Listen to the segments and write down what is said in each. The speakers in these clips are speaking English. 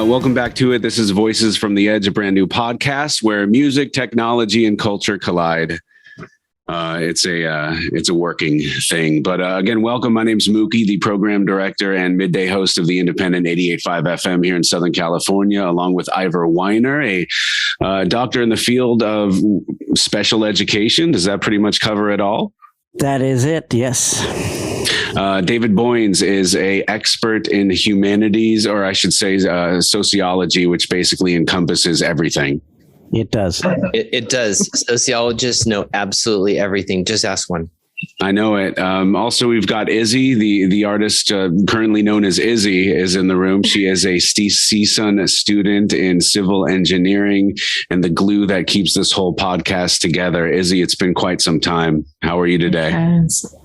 Welcome back to it. This is Voices from the Edge, a brand new podcast where music, technology, and culture collide. It's a working thing. But again, welcome. My name's Mookie, the program director and midday host of the independent 88.5 FM here in Southern California, along with Ivor Weiner, a doctor in the field of special education. Does that pretty much cover it all? That is it, yes. David Boynes is a expert in humanities, or I should say sociology, which basically encompasses everything. It does. It does. Sociologists know absolutely everything. Just ask one. I know it. Also, we've got Izzy, the artist currently known as Izzy, is in the room. She is a CSUN student in civil engineering and the glue that keeps this whole podcast together. Izzy, it's been quite some time. How are you today?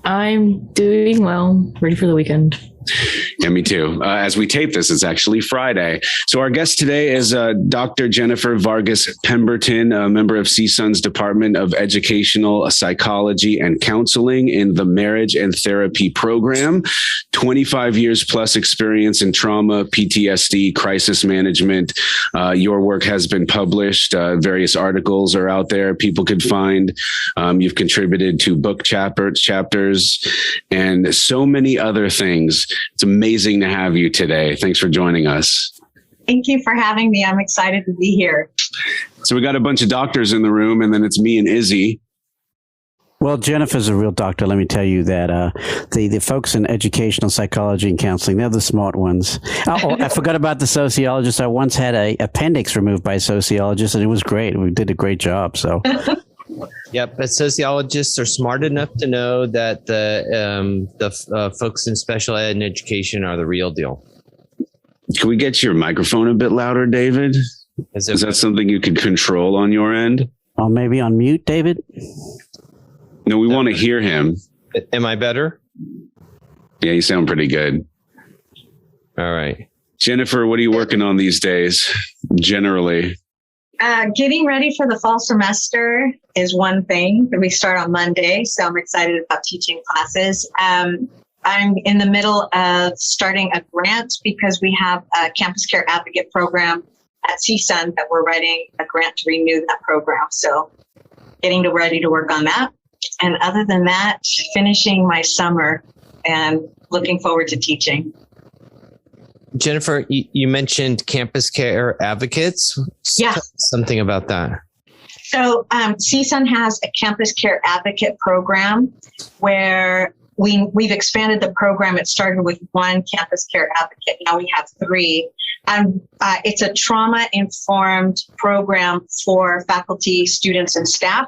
I'm doing well. Ready for the weekend. Yeah, me too. As we tape this, it's actually Friday. So our guest today is Dr. Jennifer Vargas Pemberton, a member of CSUN's Department of Educational Psychology and Counseling in the Marriage and Therapy Program. 25 years plus experience in trauma, PTSD, crisis management. Your work has been published. Various articles are out there people could find. You've contributed to book chapters and so many other things. It's amazing to have you today. Thanks for joining us. Thank you for having me. I'm excited to be here. So we got a bunch of doctors in the room, and then it's me and Izzy. Well, Jennifer's a real doctor. Let me tell you that the folks in educational psychology and counseling, they're the smart ones. Oh, I forgot about the sociologist. I once had a appendix removed by a sociologist, and it was great. We did a great job. So. Yep, but sociologists are smart enough to know that the folks in special ed and education are the real deal. Can we get your microphone a bit louder, David? Is that something you could control on your end? Or maybe on mute, David? No, we want to hear him. Am I better? Yeah, you sound pretty good. All right. Jennifer, what are you working on these days, generally? Getting ready for the fall semester is one thing. We start on Monday, so I'm excited about teaching classes. I'm in the middle of starting a grant because we have a campus care advocate program at CSUN that we're writing a grant to renew that program. So getting ready to work on that. And other than that, finishing my summer and looking forward to teaching. Jennifer, you mentioned campus care advocates. Yeah. Tell us something about that. So CSUN has a campus care advocate program where we've expanded the program. It started with one campus care advocate. Now we have three. And it's a trauma-informed program for faculty, students, and staff.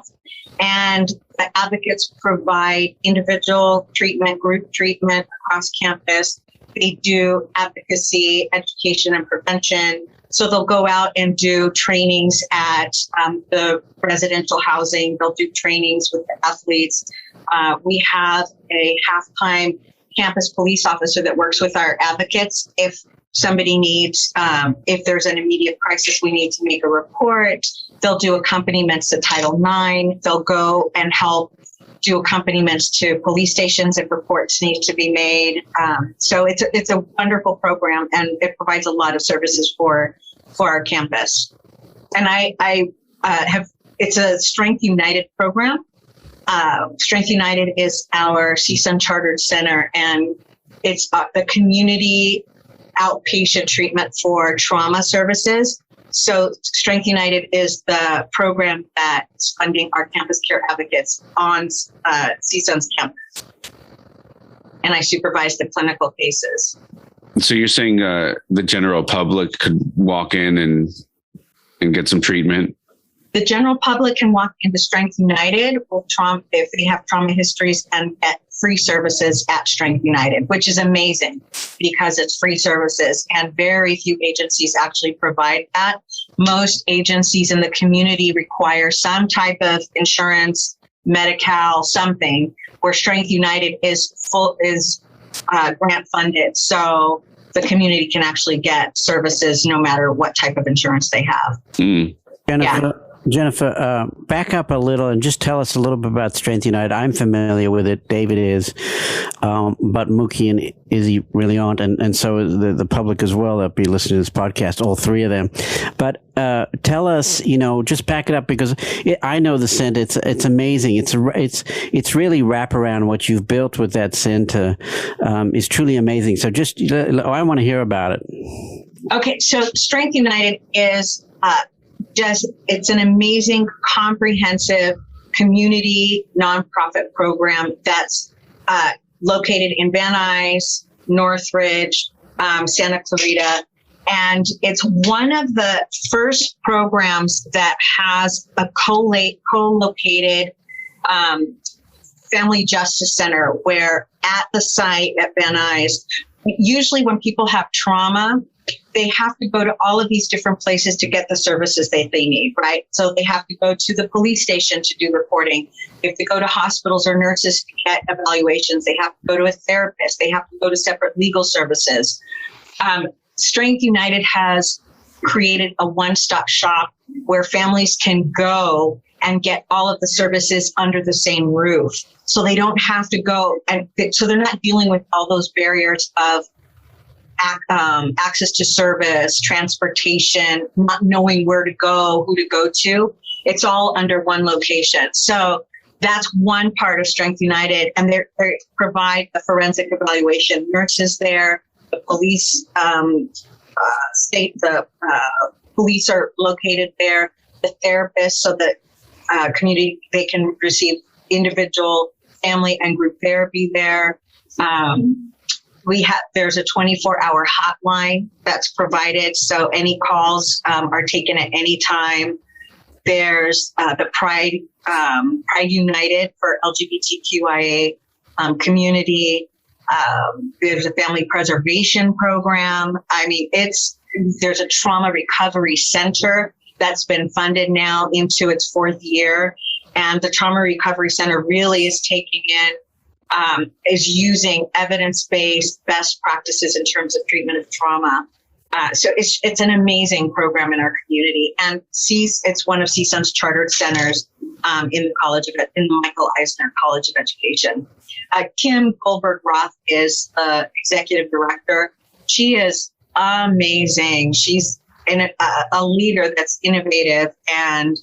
And the advocates provide individual treatment, group treatment across campus. They do advocacy, education, and prevention. So they'll go out and do trainings at the residential housing. They'll do trainings with the athletes. We have a half-time campus police officer that works with our advocates. If somebody needs, if there's an immediate crisis, we need to make a report. They'll do accompaniments to Title IX. They'll go and help do accompaniments to police stations if reports need to be made. So it's a wonderful program, and it provides a lot of services for our campus. And I have, it's a Strength United program. Strength United is our CSUN chartered center, and it's the community outpatient treatment for trauma services. So Strength United is the program that's funding our campus care advocates on CSUN's campus. And I supervise the clinical cases. So you're saying the general public could walk in and get some treatment? The general public can walk into Strength United with trauma, if they have trauma histories, and get free services at Strength United, which is amazing because it's free services, and very few agencies actually provide that. Most agencies in the community require some type of insurance, Medi-Cal, something, where Strength United is grant funded. So the community can actually get services no matter what type of insurance they have. Jennifer, Jennifer, back up a little and just tell us a little bit about Strength United. I'm familiar with it. David is, but Mookie and Izzy really aren't, and so is the public as well that'll be listening to this podcast, all three of them. But tell us, just back it up, because I know the center. It's amazing. It's really wraparound. What you've built with that center is truly amazing. So I want to hear about it. Okay, so Strength United is it's an amazing, comprehensive community nonprofit program that's located in Van Nuys, Northridge, Santa Clarita, and it's one of the first programs that has a co-located family justice center, where at the site at Van Nuys, usually when people have trauma, they have to go to all of these different places to get the services that they need, right? So they have to go to the police station to do reporting. They have to go to hospitals or nurses to get evaluations. They have to go to a therapist. They have to go to separate legal services. Strength United has created a one-stop shop where families can go and get all of the services under the same roof. So they don't have to go, and so they're not dealing with all those barriers of access to service, transportation, not knowing where to go, who to go to. It's all under one location. So that's one part of Strength United, and they provide a forensic evaluation. Nurses there, the police, police are located there, the therapists, so that community, they can receive individual, family, and group therapy there. There's a 24-hour hotline that's provided, so any calls are taken at any time. There's the Pride United for LGBTQIA community. There's a family preservation program. There's a trauma recovery center that's been funded now into its fourth year, and the trauma recovery center really is taking in is using evidence-based best practices in terms of treatment of trauma. So it's an amazing program in our community, and it's one of CSUN's chartered centers in the Michael Eisner College of Education. Kim Goldberg-Roth is the executive director. She is amazing. She's a leader that's innovative, and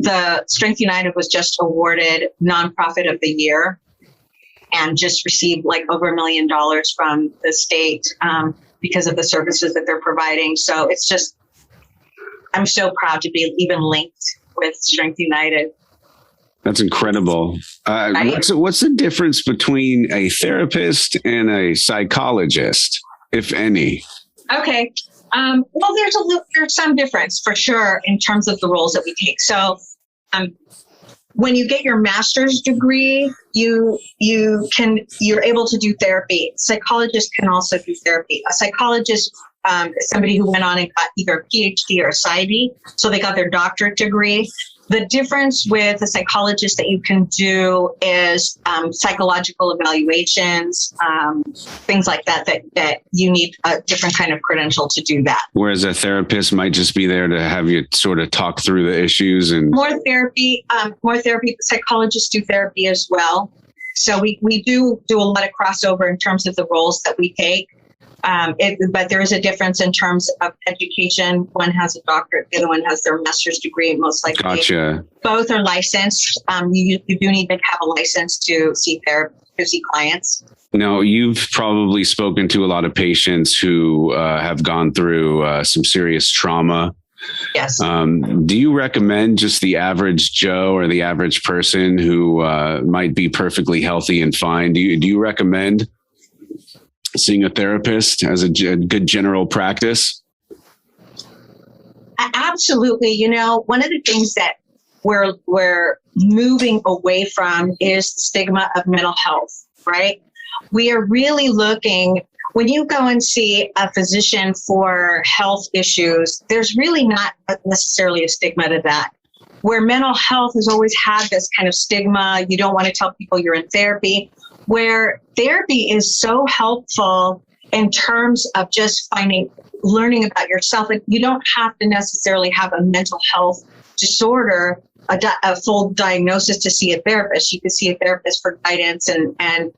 the Strength United was just awarded Nonprofit of the Year, and just received over $1 million from the state because of the services that they're providing. So I'm so proud to be even linked with Strength United. That's incredible. Right? What's the difference between a therapist and a psychologist, if any? Okay. Well, there's some difference for sure in terms of the roles that we take. So, when you get your master's degree, you're able to do therapy. Psychologists can also do therapy. A psychologist is somebody who went on and got either a PhD or a PsyD, so they got their doctorate degree. The difference with a psychologist that you can do is psychological evaluations, things like that you need a different kind of credential to do that. Whereas a therapist might just be there to have you sort of talk through the issues and more therapy. Psychologists do therapy as well. So we do a lot of crossover in terms of the roles that we take. But there is a difference in terms of education. One has a doctorate, the other one has their master's degree, most likely. Gotcha. Both are licensed. You do need to have a license to see clients. Now, you've probably spoken to a lot of patients who have gone through some serious trauma. Yes. Do you recommend just the average Joe or the average person who might be perfectly healthy and fine? Do you recommend seeing a therapist as a good general practice? Absolutely. One of the things that we're moving away from is the stigma of mental health, right? We are really looking, when you go and see a physician for health issues, there's really not necessarily a stigma to that. Where mental health has always had this kind of stigma, you don't want to tell people you're in therapy. Where therapy is so helpful in terms of just learning about yourself. And you don't have to necessarily have a mental health disorder, a full diagnosis to see a therapist. You could see a therapist for guidance and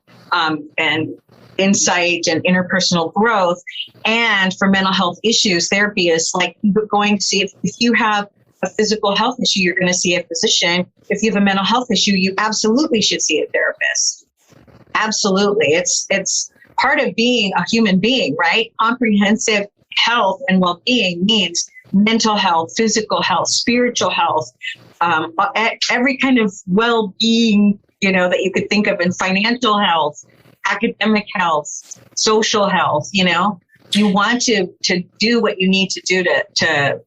insight and interpersonal growth. And for mental health issues, therapy is like going to see if you have a physical health issue, you're going to see a physician. If you have a mental health issue, you absolutely should see a therapist. Absolutely. It's part of being a human being, right? Comprehensive health and well-being means mental health, physical health, spiritual health, every kind of well-being, that you could think of, in financial health, academic health, social health. You want to do what you need to do to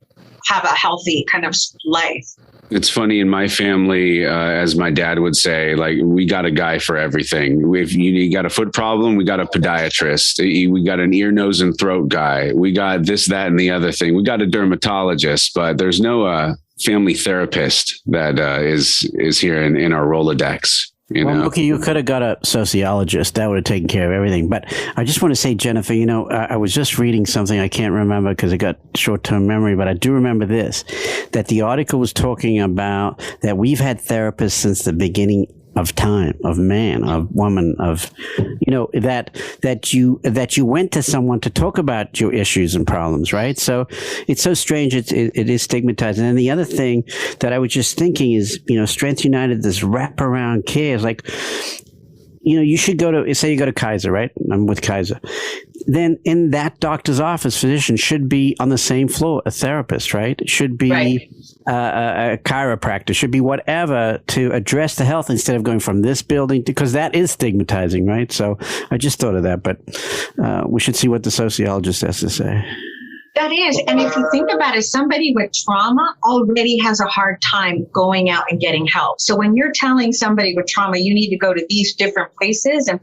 have a healthy kind of life. It's funny, in my family, as my dad would say, like, we got a guy for everything. If you got a foot problem, we got a podiatrist. We got an ear, nose, and throat guy. We got this, that, and the other thing. We got a dermatologist, but there's no family therapist that is here in our Rolodex. Well, okay, you could have got a sociologist. That would have taken care of everything. But I just want to say, Jennifer, I was just reading something. I can't remember because I got short-term memory, but I do remember this, that the article was talking about that we've had therapists since the beginning of time, of man, of woman, of, that you went to someone to talk about your issues and problems, right? So it's so strange. It is stigmatizing. And the other thing that I was just thinking is, Strength United, this wraparound care is like, you should say you go to Kaiser, right? I'm with Kaiser. Then in that doctor's office, physician should be on the same floor, a therapist, right? It should be right. A chiropractor, should be whatever to address the health instead of going from this building because that is stigmatizing, right? So I just thought of that, but we should see what the sociologist has to say. That is. And if you think about it, somebody with trauma already has a hard time going out and getting help. So when you're telling somebody with trauma, you need to go to these different places, and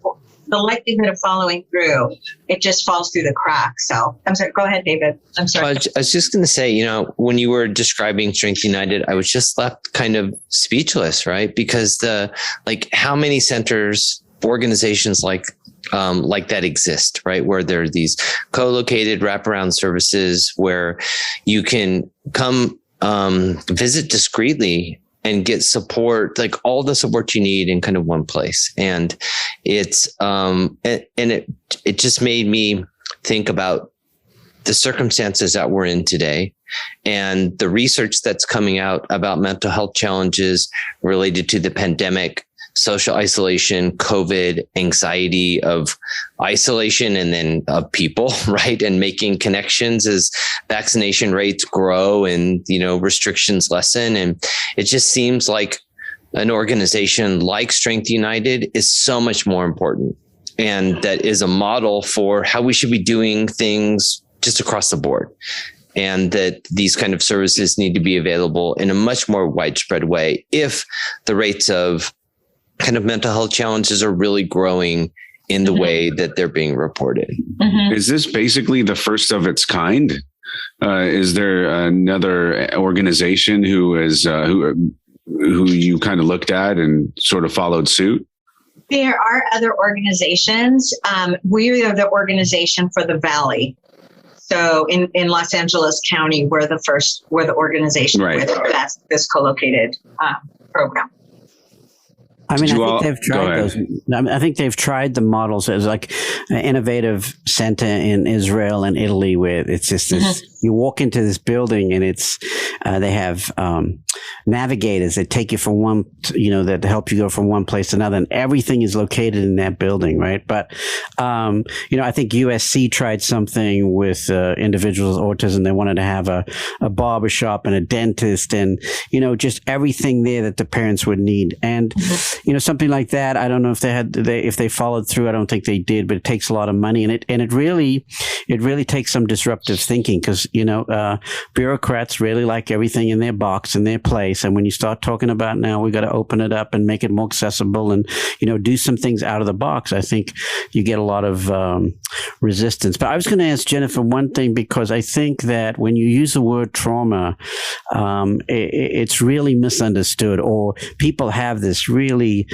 the likelihood of following through, it just falls through the cracks. So I'm sorry. Go ahead, David. I'm sorry. I was just going to say, when you were describing Strength United, I was just left kind of speechless, right? Because how many centers, organizations like that exist, right? Where there are these co-located wraparound services where you can come visit discreetly and get support, like all the support you need in kind of one place. And it's it just made me think about the circumstances that we're in today and the research that's coming out about mental health challenges related to the pandemic, social isolation, COVID, anxiety of isolation, and then of people, right? And making connections as vaccination rates grow and, restrictions lessen. And it just seems like an organization like Strength United is so much more important. And that is a model for how we should be doing things just across the board. And that these kind of services need to be available in a much more widespread way if the rates of kind of mental health challenges are really growing in the way that they're being reported. Mm-hmm. Is this basically the first of its kind? Is there another organization who you kind of looked at and sort of followed suit? There are other organizations. We are the organization for the Valley. So in Los Angeles County, we're the organization right. with this co-located program. I mean, I think they've tried those. I think they've tried the models. There's like an innovative center in Israel and Italy where it's just this, you walk into this building and it's, they have, navigators that take you from one, that help you go from one place to another, and everything is located in that building, right? But, I think USC tried something with individuals with autism. They wanted to have a barber shop and a dentist and, just everything there that the parents would need. And, something like that. I don't know if if they followed through. I don't think they did, but it takes a lot of money, and it really takes some disruptive thinking because, bureaucrats really like everything in their box, in their place. And when you start talking about now, we got to open it up and make it more accessible and, do some things out of the box, I think you get a lot of resistance. But I was going to ask Jennifer one thing, because I think that when you use the word trauma, it's really misunderstood, or people have this really really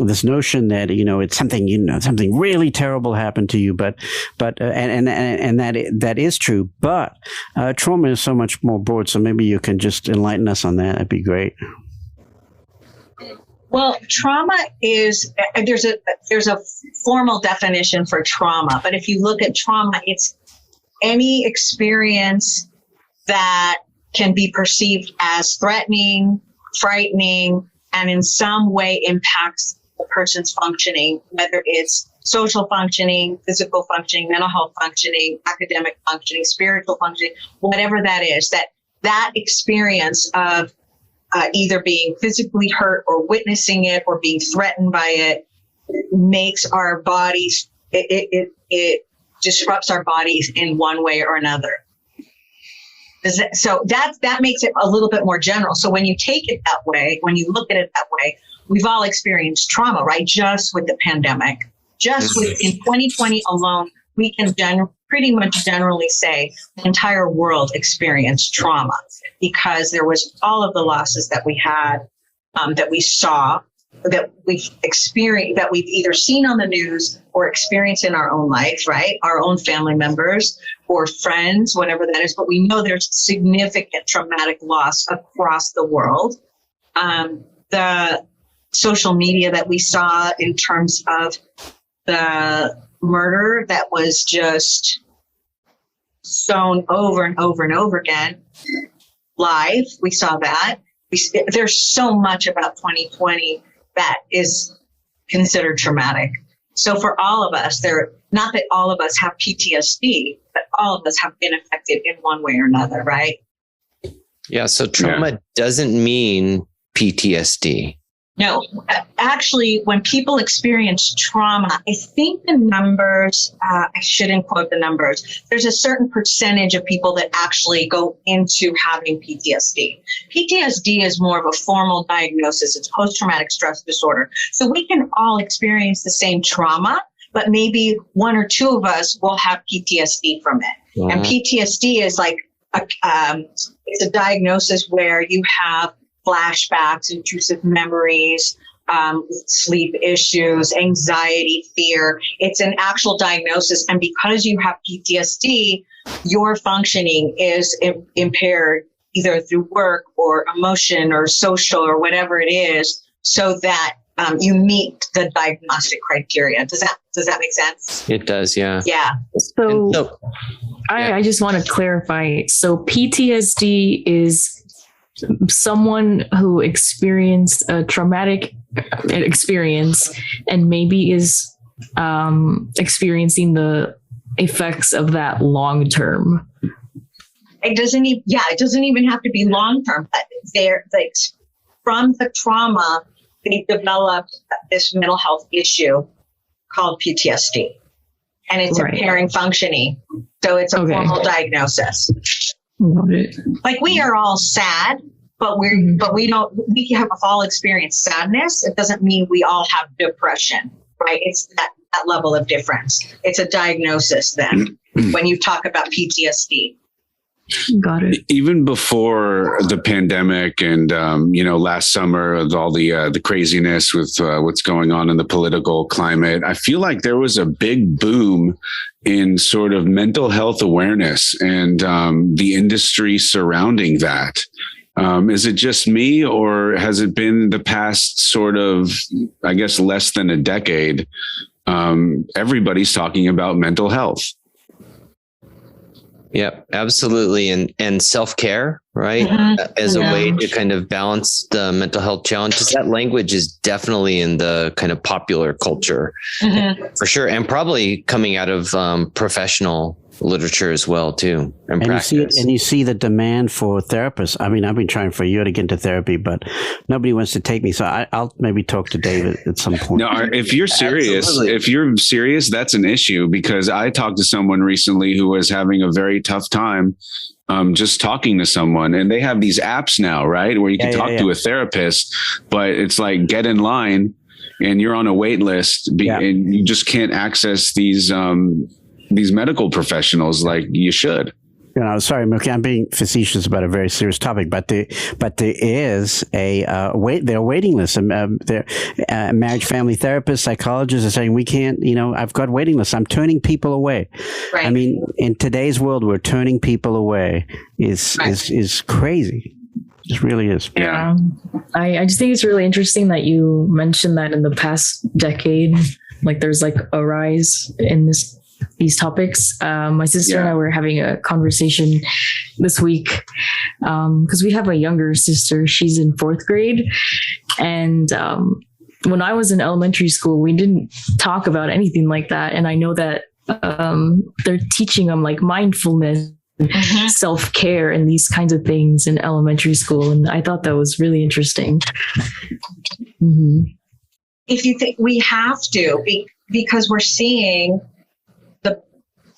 this notion that it's something really terrible happened to you, but that is true. But trauma is so much more broad. So maybe you can just enlighten us on that. That'd be great. Well, trauma is, there's a formal definition for trauma, but if you look at trauma, it's any experience that can be perceived as threatening, frightening, and in some way impacts the person's functioning, whether it's social functioning, physical functioning, mental health functioning, academic functioning, spiritual functioning, whatever that is, that experience of either being physically hurt or witnessing it or being threatened by it makes our bodies, it disrupts our bodies in one way or another. So that makes it a little bit more general. So when you take it that way, when you look at it that way, we've all experienced trauma, right? Just with the pandemic, just in 2020 alone, we can pretty much generally say the entire world experienced trauma because there was all of the losses that we had, that we saw, that we've experienced, that we've either seen on the news or experienced in our own life, right? Our own family members or friends, whatever that is. But we know there's significant traumatic loss across the world. The social media that we saw in terms of the murder that was just shown over and over and over again live, we saw that. There's so much about 2020 that is considered traumatic. So for all of us, not that all of us have PTSD, but all of us have been affected in one way or another, right? Yeah. So trauma doesn't mean PTSD. No, actually, when people experience trauma, I think the numbers, I shouldn't quote the numbers. There's a certain percentage of people that actually go into having PTSD. PTSD is more of a formal diagnosis. It's post-traumatic stress disorder. So we can all experience the same trauma, but maybe one or two of us will have PTSD from it. Wow. And PTSD is like, it's a diagnosis where you have flashbacks, intrusive memories, sleep issues, anxiety, fear. It's an actual diagnosis. And because you have PTSD, your functioning is impaired either through work or emotion or social or whatever it is, so that you meet the diagnostic criteria. Does that make sense? It does, yeah. Yeah. So I just want to clarify. So PTSD is someone who experienced a traumatic experience and maybe is experiencing the effects of that long term. It doesn't even have to be long term, but from the trauma, they developed this mental health issue called PTSD, and it's impairing functioning. So it's a formal diagnosis. Like we are all sad, but we have all experienced sadness. It doesn't mean we all have depression, right? It's that level of difference. It's a diagnosis then when you talk about PTSD. Got it. Even before the pandemic and, last summer with all the craziness with what's going on in the political climate, I feel like there was a big boom in sort of mental health awareness and the industry surrounding that. Is it just me, or has it been the past sort of, I guess, less than a decade? Everybody's talking about mental health. Yep, absolutely. And self-care, right? As a way to kind of balance the mental health challenges. That language is definitely in the kind of popular culture for sure. And probably coming out of professional literature as well, too. And practice. You see the demand for therapists. I mean, I've been trying for a year to get into therapy, but nobody wants to take me. So I'll maybe talk to David at some point. No, if you're serious, that's an issue, because I talked to someone recently who was having a very tough time just talking to someone, and they have these apps now, right? Where you can talk to a therapist, but it's like get in line and you're on a wait list and you just can't access these medical professionals like you should. sorry, Milky, I'm being facetious about a very serious topic, but there is there are waiting lists. Marriage family therapists, psychologists are saying we can't. I've got waiting lists. I'm turning people away. Right. I mean, in today's world, we're turning people away is crazy. It really is. Yeah. I just think it's really interesting that you mentioned that in the past decade, like there's like a rise in these topics. My sister and I were having a conversation this week because we have a younger sister. She's in 4th grade. And when I was in elementary school, we didn't talk about anything like that. And I know that they're teaching them like mindfulness, self-care, and these kinds of things in elementary school. And I thought that was really interesting. Mm-hmm. If you think we have to, because we're seeing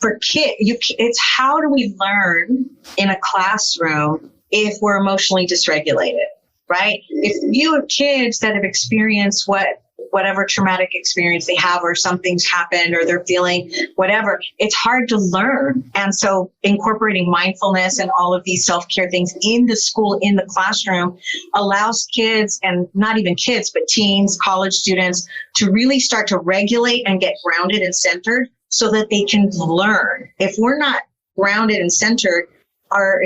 for kids, it's how do we learn in a classroom if we're emotionally dysregulated, right? If you have kids that have experienced whatever traumatic experience they have, or something's happened, or they're feeling whatever, it's hard to learn. And so incorporating mindfulness and all of these self-care things in the school, in the classroom, allows kids, and not even kids, but teens, college students, to really start to regulate and get grounded and centered so that they can learn. If we're not grounded and centered, our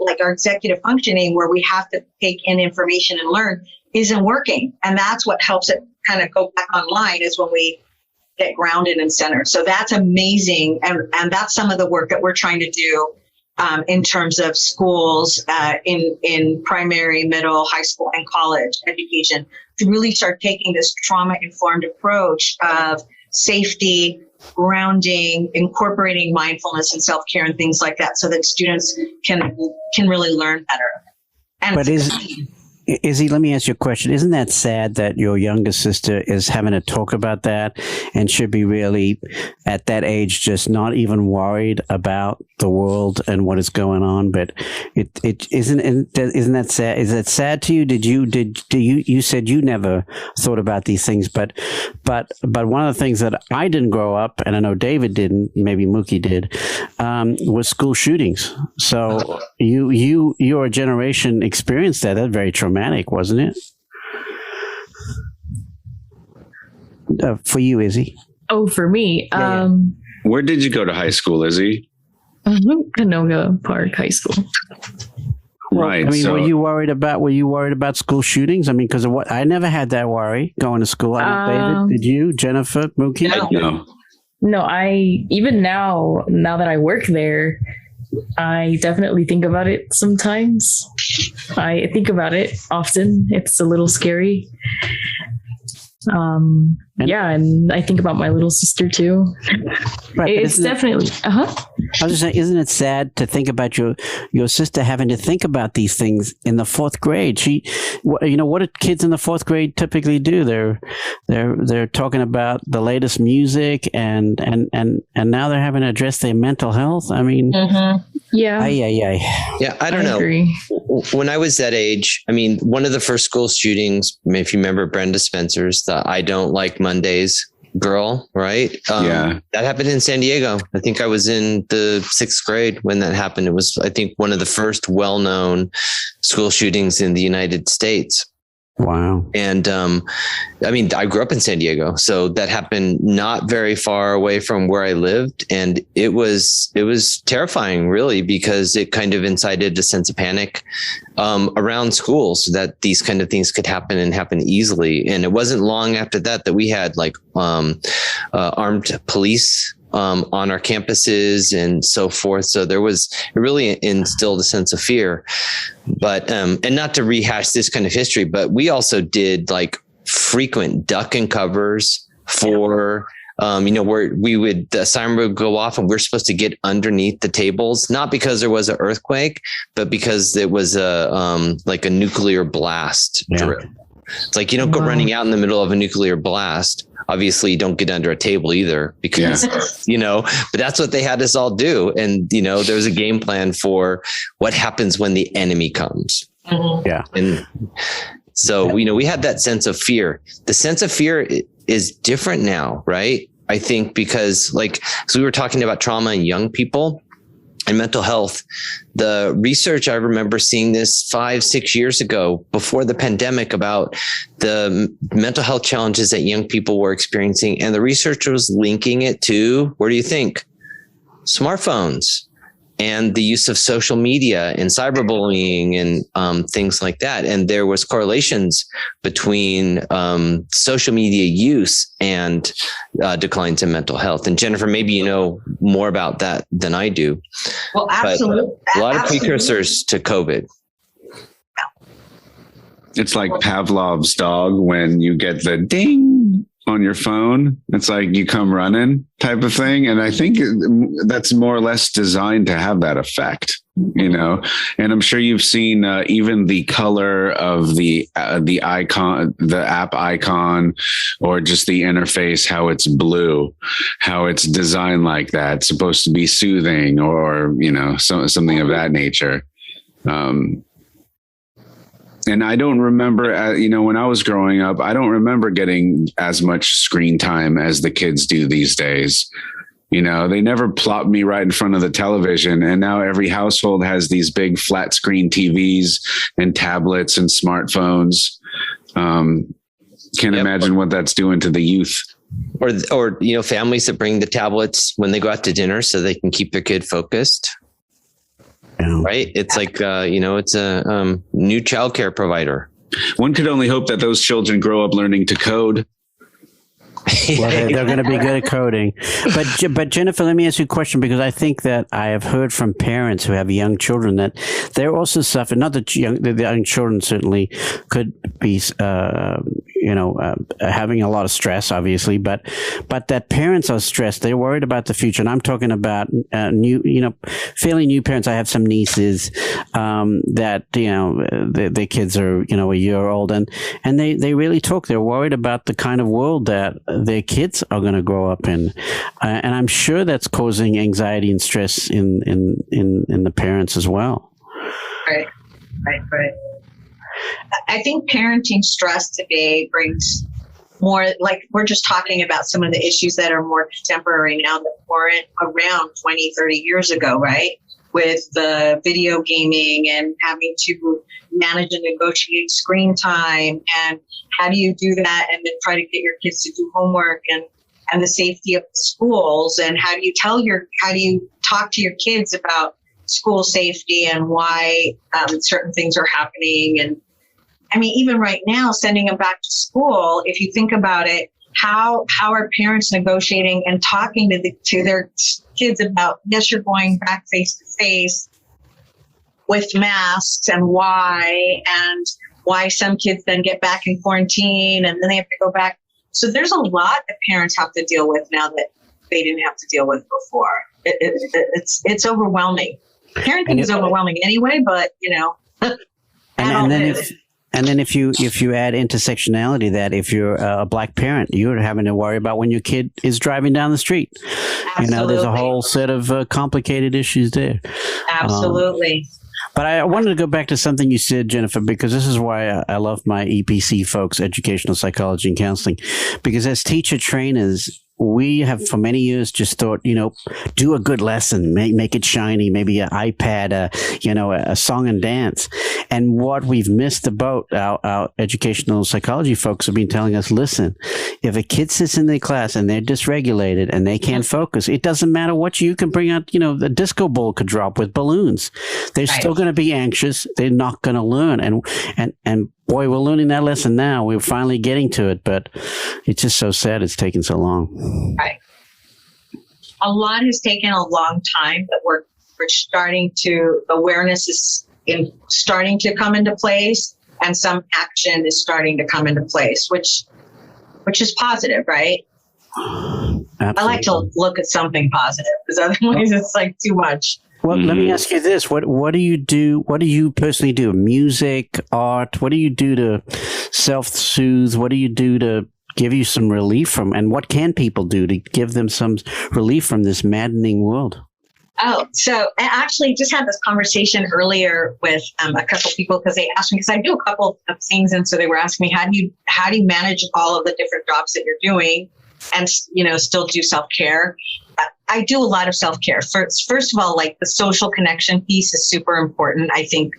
executive functioning, where we have to take in information and learn, isn't working. And that's what helps it kind of go back online, is when we get grounded and centered. So that's amazing. And that's some of the work that we're trying to do in terms of schools in primary, middle, high school, and college education, to really start taking this trauma-informed approach of safety, grounding, incorporating mindfulness and self-care and things like that, so that students can really learn better. But Izzy, let me ask you a question. Isn't that sad that your younger sister is having to talk about that, and should be really at that age just not even worried about the world and what is going on? But isn't that sad? Is that sad to you? You said you never thought about these things, but one of the things that I didn't grow up, and I know David didn't, maybe Mookie did, was school shootings. So your generation experienced that. That's very traumatic, wasn't it? For you, Izzy? Oh, for me. Yeah. Where did you go to high school, Izzy? Canoga Park High School. Right. I mean, were you worried about school shootings? I mean, because of what? I never had that worry going to school. David, did you? Jennifer, Mookie? No. Even now that I work there, I definitely think about it sometimes. I think about it often. It's a little scary. And I think about my little sister too. Right, it's definitely. I was just saying, isn't it sad to think about your sister having to think about these things in the 4th grade? What do kids in the 4th grade typically do? They're talking about the latest music, and now they're having to address their mental health. I mean, Yeah, I don't know. Agree. When I was that age, I mean, one of the first school shootings, if you remember Brenda Spencer's, the I Don't Like Mondays girl, right? That happened in San Diego. I think I was in the 6th grade when that happened. It was, I think, one of the first well-known school shootings in the United States. Wow. And I mean, I grew up in San Diego, so that happened not very far away from where I lived. And it was terrifying, really, because it kind of incited a sense of panic around schools that these kind of things could happen and happen easily. And it wasn't long after that we had like armed police on our campuses and so forth. So it really instilled a sense of fear. But and not to rehash this kind of history, but we also did like frequent duck and covers for where the siren would go off and we're supposed to get underneath the tables, not because there was an earthquake, but because it was like a nuclear blast drill. It's like you don't go running out in the middle of a nuclear blast. Obviously, you don't get under a table either because, but that's what they had us all do. And, there was a game plan for what happens when the enemy comes. Mm-hmm. Yeah. And so, we had that sense of fear. The sense of fear is different now, right? I think because so we were talking about trauma in young people. and mental health. The research, I remember seeing this 5-6 years ago before the pandemic about the mental health challenges that young people were experiencing. And the research was linking it to, where do you think? Smartphones and the use of social media and cyberbullying and things like that. And there was correlations between social media use and declines in mental health. And Jennifer, maybe you know more about that than I do. Well, absolutely. But a lot of precursors to COVID. It's like Pavlov's dog when you get the ding on your phone. It's like you come running type of thing. And I think that's more or less designed to have that effect, you know. And I'm sure you've seen even the color of the icon, the app icon, or just the interface, how it's blue, how it's designed like that. It's supposed to be soothing, or, you know, something of that nature. And I don't remember, you know, when I was growing up, I don't remember getting as much screen time as the kids do these days. You know, they never plopped me right in front of the television. And now every household has these big flat screen TVs and tablets and smartphones. Can't imagine what that's doing to the youth. Or, you know, families that bring the tablets when they go out to dinner so they can keep their kid focused. Right. It's like, you know, it's a new childcare provider. One could only hope that those children grow up learning to code. Well, they're going to be good at coding. But Jennifer, let me ask you a question, because I think that I have heard from parents who have young children that they're also suffering. Not that the young children certainly could be, having a lot of stress, obviously, but that parents are stressed. They're worried about the future. And I'm talking about fairly new parents. I have some nieces that, you know, their kids are, you know, a year old, and they really talk. They're worried about the kind of world that their kids are going to grow up in, and I'm sure that's causing anxiety and stress in the parents as well. Right. I think parenting stress today brings more, like we're just talking about some of the issues that are more contemporary now that weren't around 20, 30 years ago, right? With the video gaming and having to manage and negotiate screen time, and how do you do that and then try to get your kids to do homework, and the safety of the schools, and how do you talk to your kids about school safety and why certain things are happening. And I mean, even right now, sending them back to school, if you think about it, how are parents negotiating and talking to their kids about, yes, you're going back face to face with masks, and why some kids then get back in quarantine and then they have to go back. So there's a lot that parents have to deal with now that they didn't have to deal with before. It's overwhelming. Parenting is overwhelming anyway, but you know. And then if you add intersectionality, that if you're a Black parent, you're having to worry about when your kid is driving down the street. Absolutely. You know, there's a whole set of complicated issues there. Absolutely. But I wanted to go back to something you said, Jennifer, because this is why I love my EPC folks, educational psychology and counseling, because as teacher trainers, we have for many years just thought, you know, do a good lesson, make it shiny, maybe an iPad, a song and dance. And what we've missed about our educational psychology folks have been telling us, listen, if a kid sits in their class and they're dysregulated and they can't focus, it doesn't matter what you can bring out, you know, the disco ball could drop with balloons. They're still going to be anxious. They're not going to learn. And boy, we're learning that lesson now. We're finally getting to it, but it's just so sad it's taken so long. Right. A lot has taken a long time, but we're starting to, awareness is starting to come into place, and some action is starting to come into place, which is positive, right? Absolutely. I like to look at something positive, because otherwise it's like too much. Well, let me ask you this. What do you do? What do you personally do? Music, art? What do you do to self-soothe? What do you do to give you some relief from, and what can people do to give them some relief from this maddening world? Oh, so I actually just had this conversation earlier with a couple people, because they asked me, because I do a couple of things. And so they were asking me, how do you manage all of the different jobs that you're doing? and, still do self-care. I do a lot of self-care. First of all, like the social connection piece is super important. I think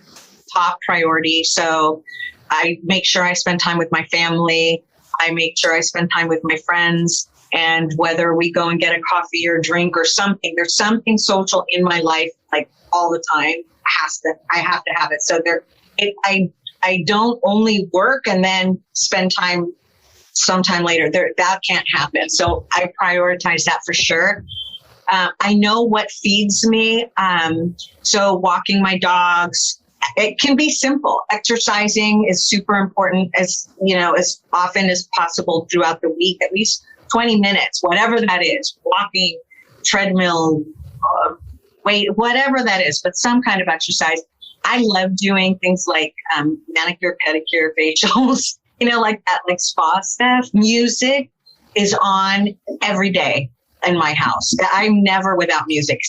top priority. So I make sure I spend time with my family. I make sure I spend time with my friends. And whether we go and get a coffee or drink or something, there's something social in my life, like all the time. I have to have it. So I don't only work and then spend time sometime later. That can't happen. So I prioritize that for sure. I know what feeds me. So walking my dogs, it can be simple. Exercising is super important, as often as possible throughout the week, at least 20 minutes, whatever that is, walking, treadmill, weight, whatever that is, but some kind of exercise. I love doing things like manicure, pedicure, facials, like that, like spa stuff. Music is on every day in my house. I'm never without music.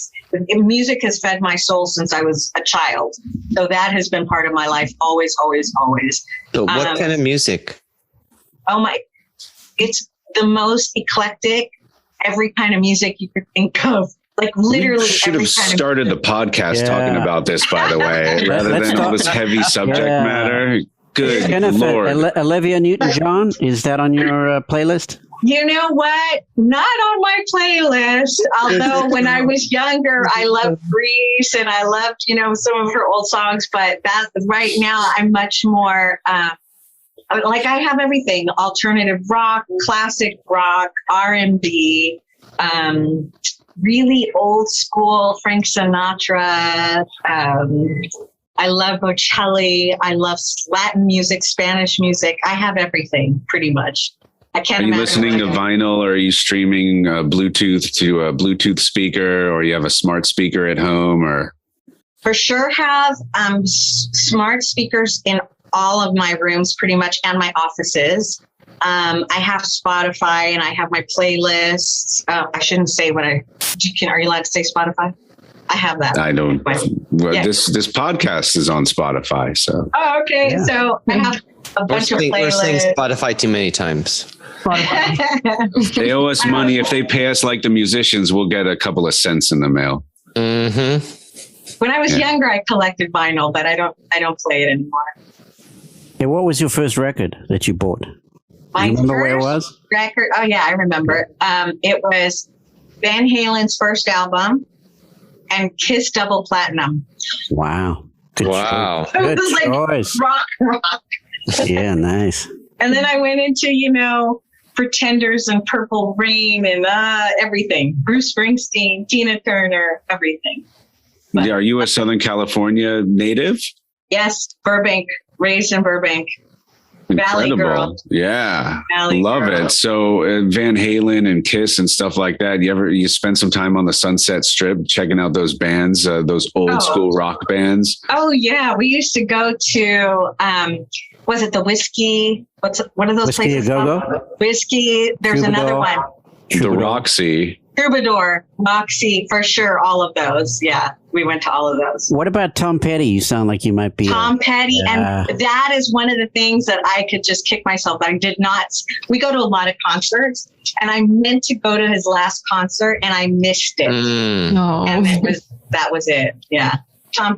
Music has fed my soul since I was a child. So that has been part of my life always, always, always. So what kind of music? It's the most eclectic, every kind of music you could think of. Like literally, we should have started the podcast talking about this, by the way, rather than all this heavy subject matter. Good Jennifer, Lord. Olivia Newton-John, is that on your playlist? You know what? Not on my playlist. Although when I was younger, I loved Grease and I loved, some of her old songs. But right now, I'm much more like I have everything: alternative rock, classic rock, R&B. Really old school Frank Sinatra. I love Bocelli. I love Latin music, Spanish music. I have everything pretty much. I can't. Are you listening to vinyl, or are you streaming Bluetooth to a Bluetooth speaker, or you have a smart speaker at home? Or for sure have smart speakers in all of my rooms, pretty much, and my offices. I have Spotify and I have my playlists. I shouldn't say what are you allowed to say Spotify? I have that. I don't. Well, this podcast is on Spotify, so. Oh, okay. Yeah. So I have a bunch of playlists. We're saying Spotify too many times. They owe us money. If they pay us like the musicians, we'll get a couple of cents in the mail. Mm-hmm. When I was younger, I collected vinyl, but I don't play it anymore. Yeah, what was your first record that you bought? My you remember where it was? Record. Oh yeah, I remember. It was Van Halen's first album and Kiss Double Platinum. Wow. Good wow. Choice. Good it was choice. Like rock. Yeah, nice. And then I went into, Pretenders and Purple Rain and everything. Bruce Springsteen, Tina Turner, everything. But, are you a Southern California native? Yes, Burbank, raised in Burbank. Incredible. Valley Girl. Yeah. Valley Love Girl. it. So Van Halen and Kiss and stuff like that. You spend some time on the Sunset Strip checking out those bands, those old school rock bands? Oh yeah. We used to go to, was it the Whiskey? What are those Whiskey places? Go-Go? Whiskey. There's Troubadour. another one. The Roxy. Troubadour, Moxie, for sure. All of those. Yeah. We went to all of those. What about Tom Petty? You sound like you might be. Tom Petty. And that is one of the things that I could just kick myself. I did not. We go to a lot of concerts and I meant to go to his last concert and I missed it. No. And that was it. Yeah.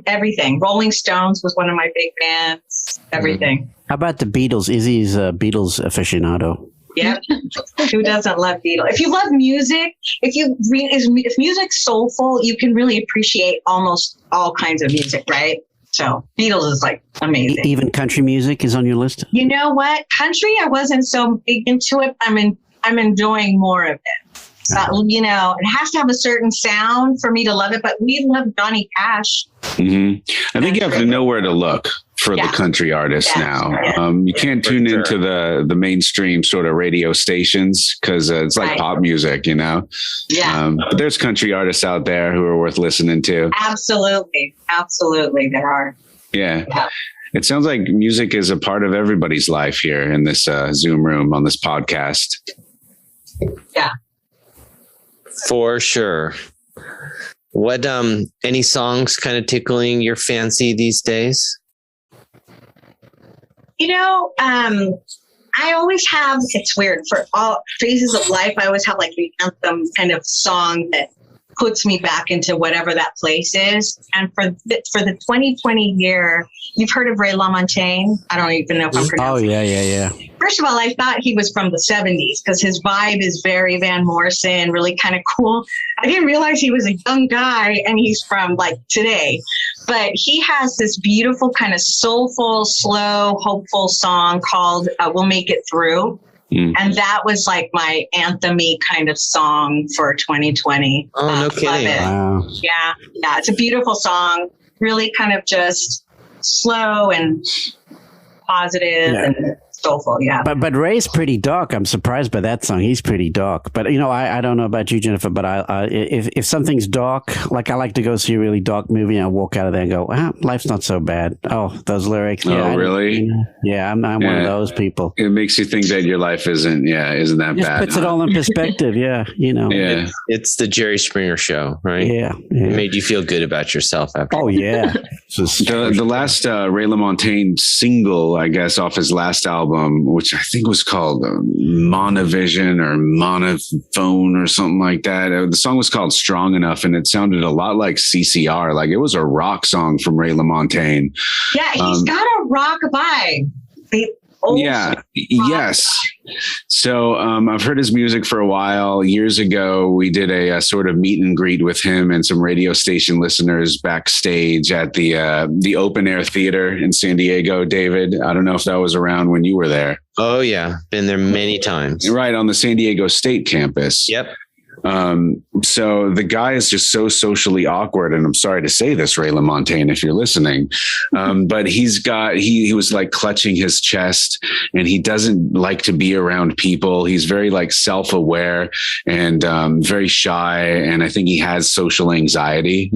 Everything. Rolling Stones was one of my big bands. Everything. How about the Beatles? Izzy's a Beatles aficionado. Yeah. Who doesn't love Beatles? If you love music, if music's soulful, you can really appreciate almost all kinds of music, right? So Beatles is like amazing. Even country music is on your list? You know what? Country, I wasn't so big into it. I'm enjoying more of it. So, it has to have a certain sound for me to love it, but we love Johnny Cash. Mm-hmm. I think you have to know where to look for the country artists now. You can't tune into the mainstream sort of radio stations because it's like pop music, Yeah. But there's country artists out there who are worth listening to. Absolutely. Absolutely. There are. Yeah. It sounds like music is a part of everybody's life here in this Zoom room on this podcast. Yeah. For sure. What any songs kind of tickling your fancy these days? I I always have, it's weird, for all phases of life, I always have like the anthem kind of song that puts me back into whatever that place is. And for the 2020 year, you've heard of Ray LaMontagne? I don't even know if I'm pronouncing it. Oh, yeah. First of all, I thought he was from the 70s because his vibe is very Van Morrison, really kind of cool. I didn't realize he was a young guy and he's from like today. But he has this beautiful kind of soulful, slow, hopeful song called We'll Make It Through. And that was like my anthem-y kind of song for 2020. Oh, no kidding. Wow. Yeah. It's a beautiful song. Really kind of just slow and positive and soulful. Yeah. But Ray's pretty dark. I'm surprised by that song. He's pretty dark. But, I don't know about you, Jennifer, but if something's dark, like I like to go see a really dark movie and I walk out of there and go, life's not so bad. Oh, those lyrics. Oh, really? Yeah, I'm one of those people. It makes you think that your life isn't that Just bad. puts it all in perspective. Yeah, Yeah. It's the Jerry Springer show, right? Yeah. It made you feel good about yourself after. Oh, yeah. The last Ray LaMontagne single, I guess, off his last album, which I think was called Monovision or Monophone or something like that. The song was called Strong Enough, and it sounded a lot like CCR. Like it was a rock song from Ray LaMontagne. Yeah, he's got a rock vibe. Yes. So I've heard his music for a while. Years ago, we did a sort of meet and greet with him and some radio station listeners backstage at the open air theater in San Diego. David, I don't know if that was around when you were there. Oh, yeah. Been there many times. Right, on the San Diego State campus. Yep. So the guy is just so socially awkward, and I'm sorry to say this, Ray LaMontagne, if you're listening, but he was like clutching his chest, and he doesn't like to be around people. He's very like self-aware and very shy, and I think he has social anxiety,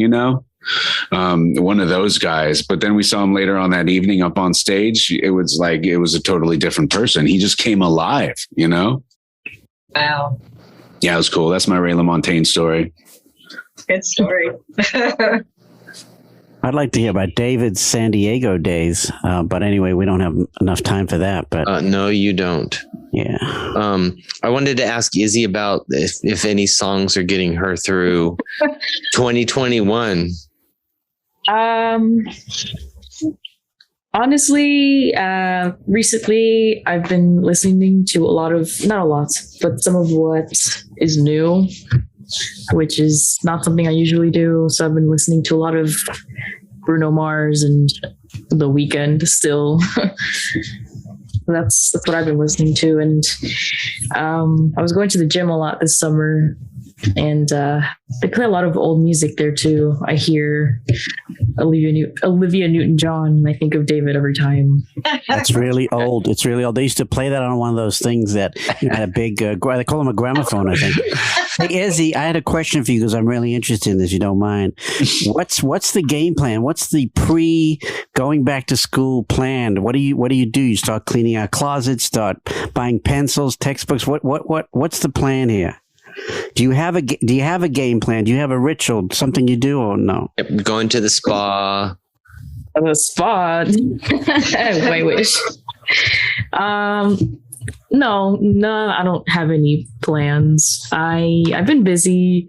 one of those guys. But then we saw him later on that evening up on stage. It was a totally different person. He just came alive, Wow. Yeah, it was cool. That's my Ray LaMontagne story. Good story. I'd like to hear about David's San Diego days. But anyway, we don't have enough time for that. But no, you don't. Yeah. I wanted to ask Izzy about if any songs are getting her through 2021. Honestly, recently I've been listening to not a lot, but some of what is new, which is not something I usually do. So I've been listening to a lot of Bruno Mars and The Weeknd still. That's what I've been listening to. And I was going to the gym a lot this summer, and they play a lot of old music there too. I hear Olivia Newton-John, and I think of David every time. That's really old. It's really old. They used to play that on one of those things that had a big, they call them a gramophone, I think. Hey, Izzy, I had a question for you because I'm really interested in this, if you don't mind. What's the game plan? What's the going back to school plan? What do you do? You start cleaning out closets, start buying pencils, textbooks. What's the plan here? Do you have a game plan? Do you have a ritual, something you do or no? Yep, going to the spa. The spa? My wish. No, I don't have any plans. I've been busy.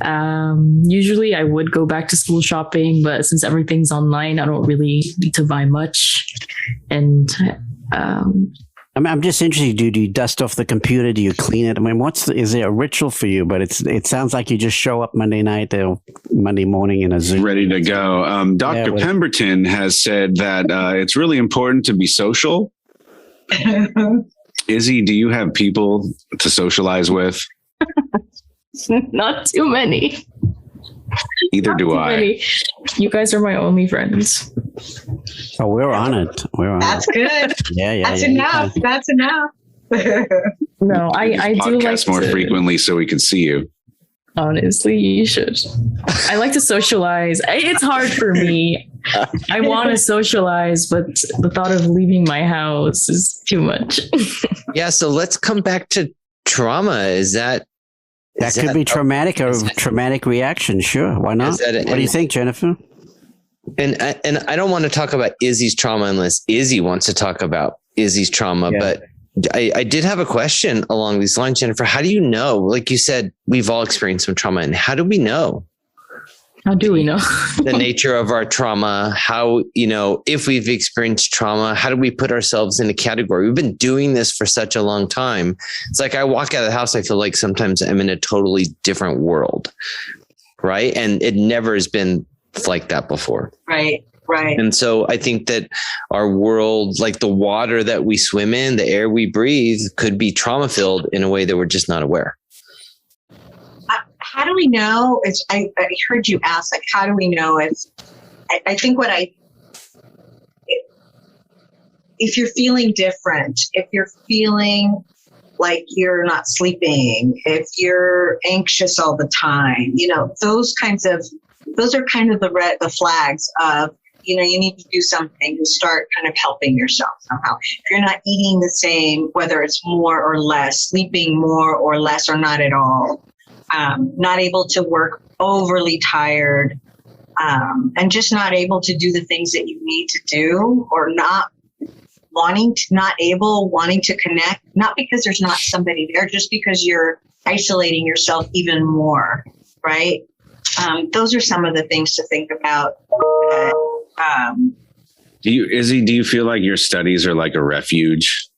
Usually I would go back to school shopping, but since everything's online, I don't really need to buy much. And I'm just interested. Do you dust off the computer? Do you clean it? I mean, is there a ritual for you? But it sounds like you just show up Monday night or Monday morning in a Zoom. Ready to go. Dr. Pemberton has said that it's really important to be social. Izzy, do you have people to socialize with? Not too many. Either do I. Many. You guys are my only friends. Oh, we're on it. That's good. Yeah. That's enough. That's enough. No, I do like podcast more frequently so we can see you. Honestly, you should. I like to socialize. It's hard for me. I want to socialize, but the thought of leaving my house is too much. Yeah, so let's come back to trauma. That could be traumatic or traumatic reaction. Sure, why not? What do you think, Jennifer? And I don't want to talk about Izzy's trauma unless Izzy wants to talk about Izzy's trauma. Yeah. But I did have a question along these lines, Jennifer. How do you know? Like you said, we've all experienced some trauma, and how do we know? How do we know? The nature of our trauma? How, if we've experienced trauma, how do we put ourselves in a category? We've been doing this for such a long time. It's like I walk out of the house, I feel like sometimes I'm in a totally different world, right? And it never has been like that before. Right. Right. And so I think that our world, like the water that we swim in, the air we breathe, could be trauma filled in a way that we're just not aware. How do we know? I heard you ask, like, how do we know if, I think if you're feeling different, if you're feeling like you're not sleeping, if you're anxious all the time, those are kind of the flags of, you need to do something to start kind of helping yourself somehow. If you're not eating the same, whether it's more or less, sleeping more or less or not at all, not able to work, overly tired, and just not able to do the things that you need to do, or wanting to connect, not because there's not somebody there, just because you're isolating yourself even more, right? Those are some of the things to think about. Do you feel like your studies are like a refuge?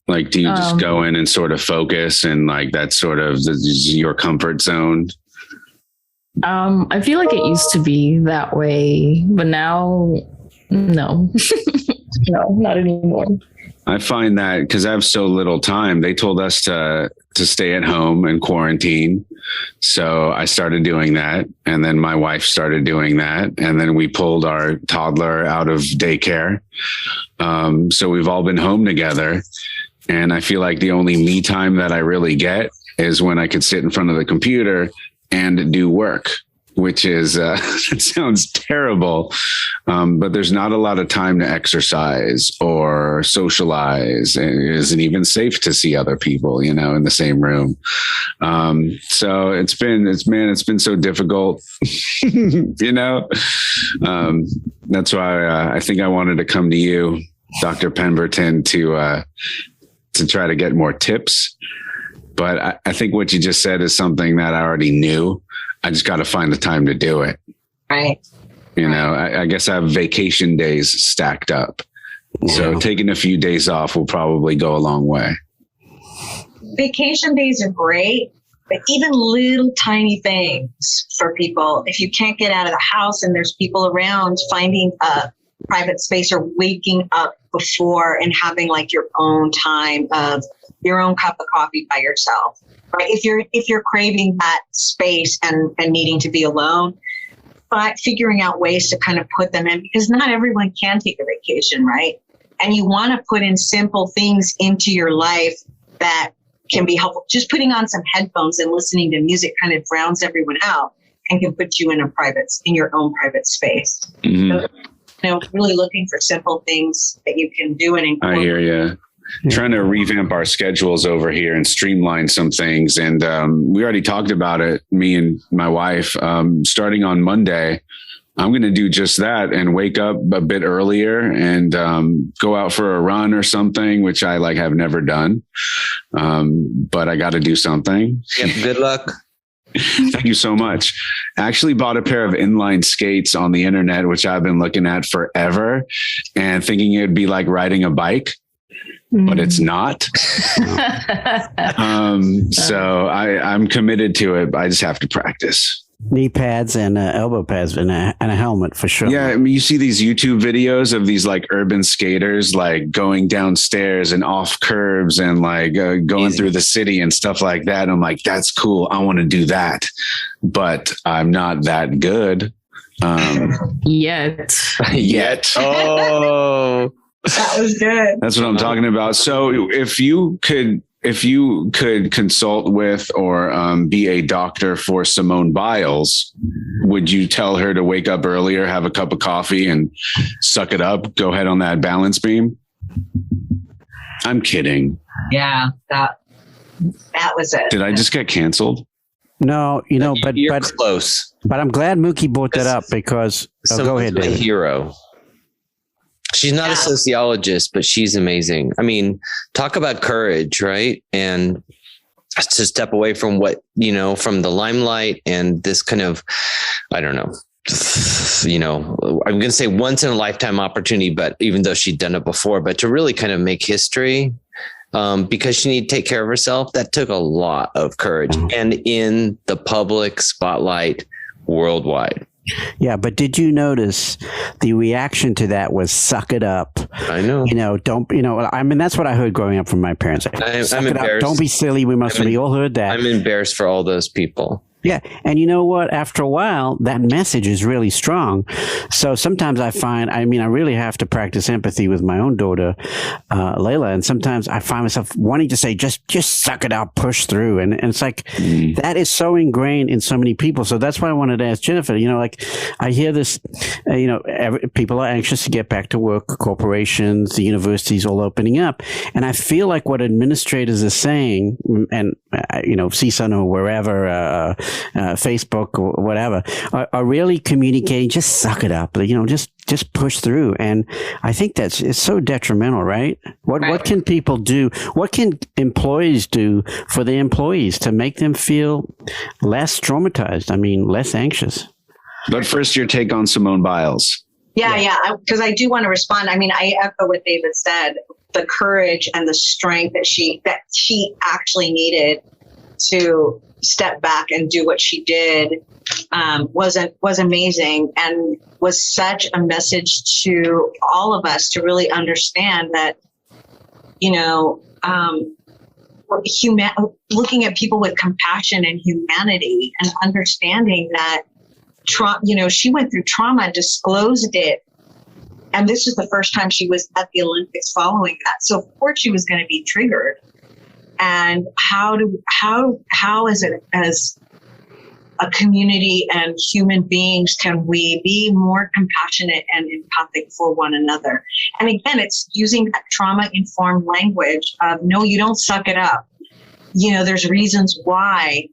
Like, do you just go in and sort of focus, and like that's sort of your comfort zone? I feel like it used to be that way, but now, no, no, not anymore. I find that because I have so little time, they told us to stay at home and quarantine. So I started doing that. And then my wife started doing that. And then we pulled our toddler out of daycare. So we've all been home together. And I feel like the only me time that I really get is when I could sit in front of the computer and do work, which is, it sounds terrible. But there's not a lot of time to exercise or socialize. It isn't even safe to see other people, in the same room. So it's been so difficult, that's why I think I wanted to come to you, Dr. Pemberton, to try to get more tips. But I think what you just said is something that I already knew. I just got to find the time to do it. Right. I guess I have vacation days stacked up. Yeah. So taking a few days off will probably go a long way. Vacation days are great, but even little tiny things for people, if you can't get out of the house and there's people around, finding a private space or waking up before and having like your own time of your own cup of coffee by yourself, right? If you're craving that space and needing to be alone, but figuring out ways to kind of put them in, because not everyone can take a vacation, right? And you want to put in simple things into your life that can be helpful. Just putting on some headphones and listening to music kind of drowns everyone out and can put you in your own private space. Mm-hmm. So, really looking for simple things that you can do and incorporate. I hear you. Trying to revamp our schedules over here and streamline some things. And we already talked about it, me and my wife. Starting on Monday, I'm going to do just that and wake up a bit earlier and go out for a run or something, which I have never done. But I got to do something. Yep, good luck. Thank you so much. I actually bought a pair of inline skates on the internet, which I've been looking at forever and thinking it'd be like riding a bike. But it's not. So I'm committed to it. I just have to practice. Knee pads and elbow pads and a helmet for sure. Yeah, I mean, you see these YouTube videos of these urban skaters going downstairs and off curbs and going through the city and stuff like that. And I'm like, that's cool. I want to do that, but I'm not that good. Yet. Oh. That was good. That's what I'm talking about. So if you could consult with or be a doctor for Simone Biles, would you tell her to wake up earlier, have a cup of coffee and suck it up, go ahead on that balance beam? I'm kidding. Yeah, that was it. Did I just get canceled? No, but close. But I'm glad Mookie brought that up because go ahead, David. David. Hero. She's not a sociologist, but she's amazing. I mean, talk about courage, right? And to step away from from the limelight and this kind of, I don't know, I'm going to say once in a lifetime opportunity, but even though she'd done it before, but to really kind of make history, because she needed to take care of herself, that took a lot of courage and in the public spotlight worldwide. Yeah, but did you notice the reaction to that was suck it up? I know. That's what I heard growing up from my parents. I'm embarrassed. Don't be silly. We all heard that. I'm embarrassed for all those people. Yeah. And you know what? After a while, that message is really strong. So sometimes I find, I really have to practice empathy with my own daughter, Layla. And sometimes I find myself wanting to say, just suck it out, push through. And it's like, that is so ingrained in so many people. So that's why I wanted to ask Jennifer, I hear this, people are anxious to get back to work, corporations, the universities all opening up. And I feel like what administrators are saying, and, CSUN or wherever, Facebook or whatever, are really communicating, just suck it up, just push through. And I think it's so detrimental, right? What can people do? What can employees do for their employees to make them feel less traumatized? Less anxious. But first, your take on Simone Biles. Yeah, because I do want to respond. I echo what David said. The courage and the strength that she actually needed to step back and do what she did was amazing, and was such a message to all of us to really understand that, looking at people with compassion and humanity, and understanding that she went through trauma, disclosed it, and this was the first time she was at the Olympics following that. So of course she was going to be triggered. And how as a community and human beings can we be more compassionate and empathic for one another? And again, it's using that trauma-informed language of, no, you don't suck it up. There's reasons why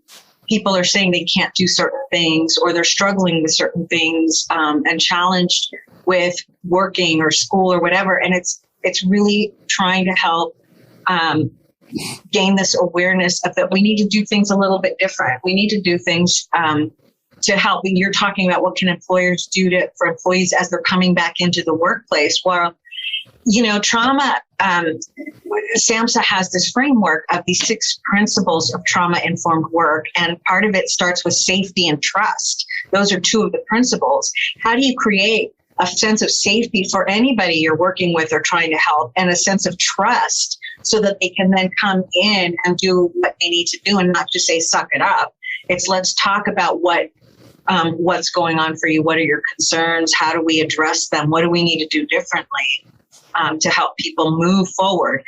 people are saying they can't do certain things, or they're struggling with certain things, and challenged with working or school or whatever. And it's really trying to help gain this awareness of that we need to do things a little bit different. We need to do things to help. You're talking about what can employers do for employees as they're coming back into the workplace. Well, trauma, SAMHSA has this framework of these 6 principles of trauma-informed work, and part of it starts with safety and trust. Those are 2 of the principles. How do you create a sense of safety for anybody you're working with or trying to help, and a sense of trust so that they can then come in and do what they need to do and not just say, suck it up. It's let's talk about what's going on for you. What are your concerns? How do we address them? What do we need to do differently to help people move forward?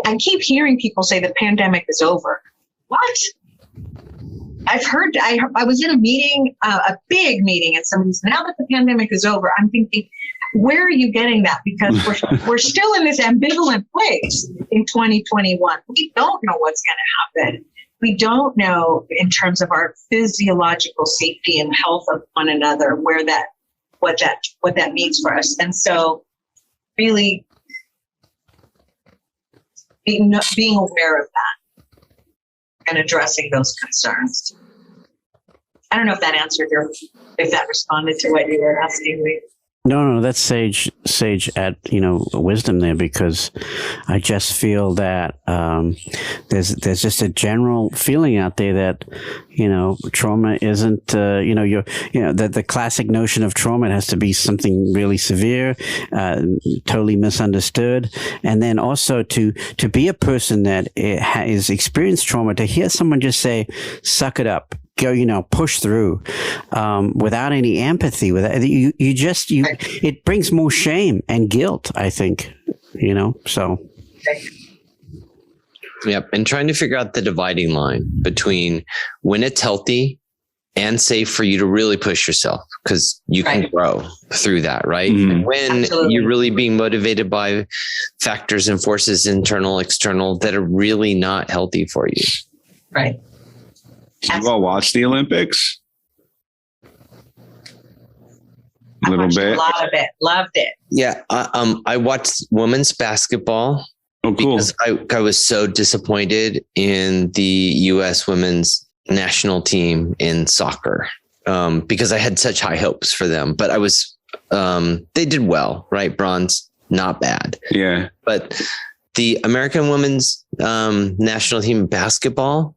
I keep hearing people say the pandemic is over. What? I've heard, I was in a meeting, a big meeting, and somebody said, now that the pandemic is over, I'm thinking, where are you getting that? Because we're still in this ambivalent place in 2021. We don't know what's going to happen. We don't know in terms of our physiological safety and health of one another, what that means for us. And so really being aware of that and addressing those concerns. I don't know if that answered if that responded to what you were asking me. No, that's sage wisdom there, because I just feel that there's just a general feeling out there that trauma isn't the classic notion of trauma. It has to be something really severe, totally misunderstood, and then also to be a person that has experienced trauma, to hear someone just say, "Suck it up." Go, push through, without any empathy. It brings more shame and guilt, I think, so. Yep. And trying to figure out the dividing line between when it's healthy and safe for you to really push yourself, because you can grow through that, right? Mm-hmm. And when you're really being motivated by factors and forces, internal, external, that are really not healthy for you. Right. Did you all watch the Olympics? A little bit. A lot of it. Loved it. Yeah. I watched women's basketball. Oh, cool. Because I was so disappointed in the U.S. women's national team in soccer, because I had such high hopes for them. But they did well, right? Bronze, not bad. Yeah. But the American women's national team basketball,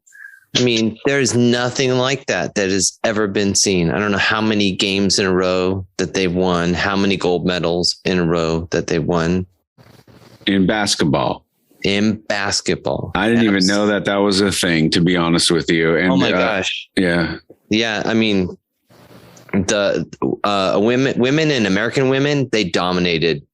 I mean, there's nothing like that has ever been seen. I don't know how many games in a row that they've won, how many gold medals in a row that they've won. In basketball. I didn't even know that was a thing, to be honest with you. And, oh my gosh. Yeah. Yeah. I mean, the women and American women, they dominated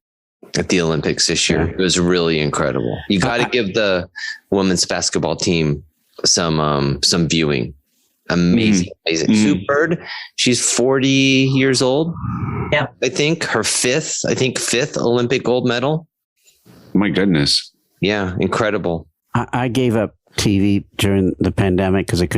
at the Olympics this year. It was really incredible. You got to give the women's basketball team some viewing. Amazing. Sue Bird, she's 40 years old. Yeah. I think her fifth Olympic gold medal. My goodness. Yeah, incredible. I gave up TV during the pandemic because it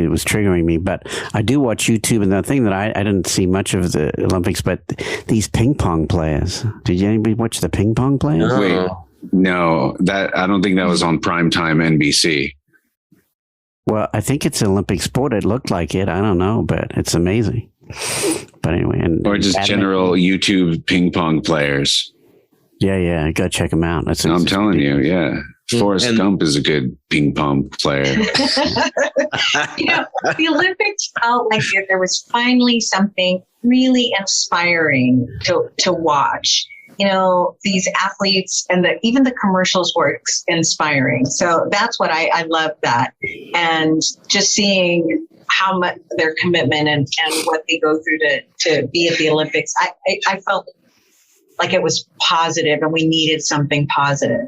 was triggering me, but I do watch YouTube. And the thing that I didn't see much of the Olympics, but these ping pong players. Did anybody watch the ping pong players? No. Wait, no, I don't think that was on primetime NBC. Well, I think it's an Olympic sport. It looked like it. I don't know, but it's amazing. But anyway, or just general YouTube ping pong players. Yeah, go check them out. I'm telling you, yeah. Forrest Gump is a good ping pong player. The Olympics felt like there was finally something really inspiring to watch. These athletes and even the commercials were inspiring. So that's what I love that. And just seeing how much their commitment and what they go through to be at the Olympics, I felt like it was positive and we needed something positive.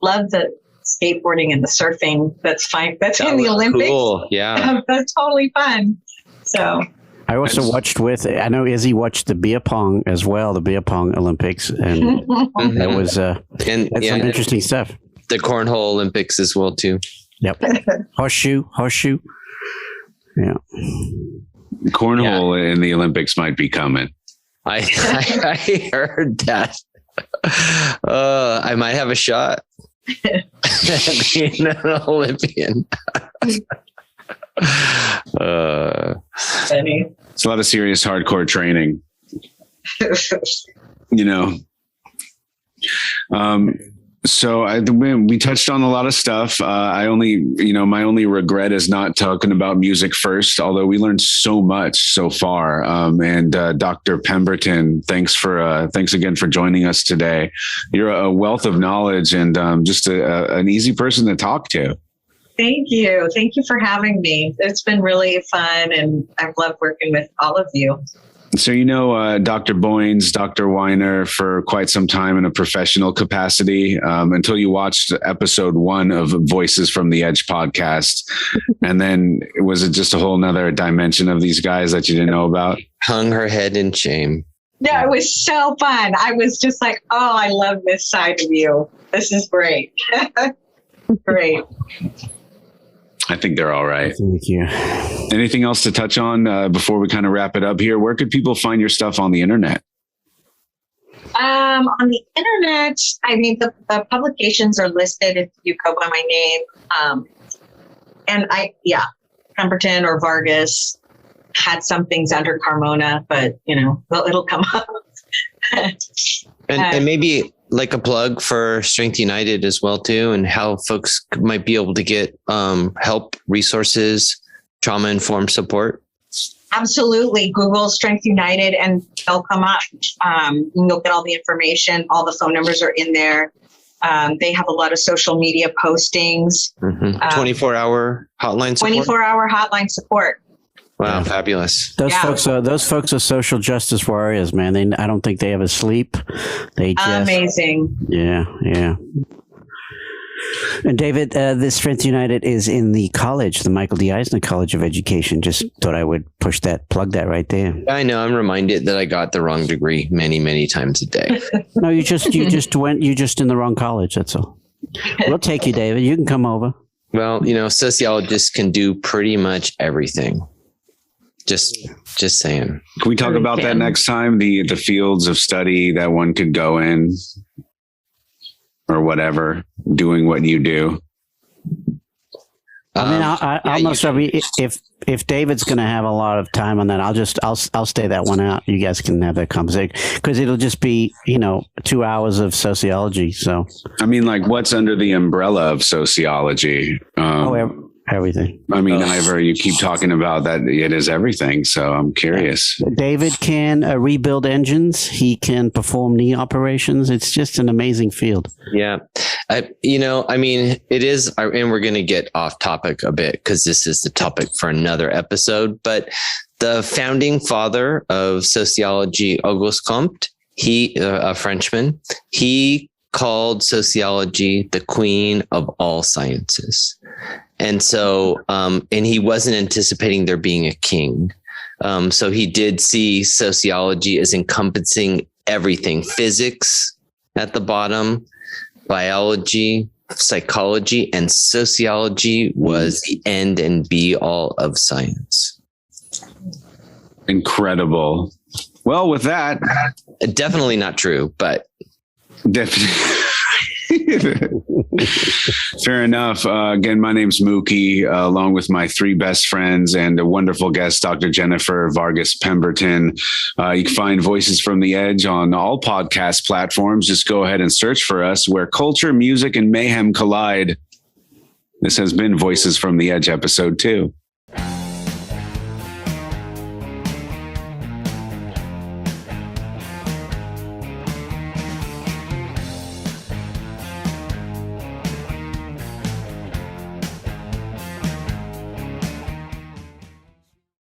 Love the skateboarding and the surfing. That's fine. That's in the Olympics. Cool. Yeah. That's totally fun. So I also watched I know Izzy watched the beer pong as well, the beer pong Olympics. And that was some interesting stuff. The cornhole Olympics as well, too. Yep. Horseshoe. Yeah. Cornhole in the Olympics might be coming. I heard that. I might have a shot at being an Olympian. It's a lot of serious hardcore training. So we touched on a lot of stuff. My only regret is not talking about music first, although we learned so much so far. And Dr. Pemberton, thanks again for joining us today. You're a wealth of knowledge and just an easy person to talk to. Thank you. Thank you for having me. It's been really fun and I've loved working with all of you. So, Dr. Boynes, Dr. Weiner for quite some time in a professional capacity until you watched episode 1 of Voices from the Edge podcast. And then was it just a whole nother dimension of these guys that you didn't know about? Hung her head in shame. Yeah, it was so fun. I was just like, oh, I love this side of you. This is great. Great. I think they're all right. Thank you. Anything else to touch on before we kind of wrap it up here? Where could people find your stuff on the internet? On the internet, I mean, the publications are listed if you go by my name. Pemberton or Vargas had some things under Carmona, but it'll come up. And maybe like a plug for Strength United as well too, and how folks might be able to get help, resources, trauma-informed support. Absolutely. Google Strength United and they'll come up. You'll get all the information. All the phone numbers are in there. They have a lot of social media postings. 24-hour hotline support. 24-hour hotline support. Wow, fabulous. Those folks are social justice warriors, man. I don't think they ever sleep. They just amazing. Yeah. And David, this Strength United is in the college, the Michael D. Eisner College of Education. Just thought I would plug that right there. I know. I'm reminded that I got the wrong degree many, many times a day. No, you just in the wrong college. That's all. We'll take you, David. You can come over. Well, sociologists can do pretty much everything. Just saying. Can we talk about that next time? The fields of study that one could go in, or whatever, doing what you do. I mean, I'll most probably, if David's going to have a lot of time on that, I'll stay that one out. You guys can have that conversation because it'll just be, 2 hours of sociology. So, I mean, like, what's under the umbrella of sociology? Everything. I mean, Ivor, you keep talking about that it is everything. So I'm curious. David can rebuild engines. He can perform knee operations. It's just an amazing field. Yeah. It is, and we're going to get off topic a bit because this is the topic for another episode, but the founding father of sociology, Auguste Comte, he, a Frenchman, he called sociology the queen of all sciences. And so, and he wasn't anticipating there being a king. So he did see sociology as encompassing everything, physics at the bottom, biology, psychology, and sociology was the end and be all of science. Incredible. Well, with that, definitely not true, but definitely. Fair enough. Again, my name's Mookie, along with my three best friends and a wonderful guest, Dr. Jennifer Vargas Pemberton. You can find Voices from the Edge on all podcast platforms. Just go ahead and search for us, where culture, music, and mayhem collide. This has been Voices from the Edge, episode 2.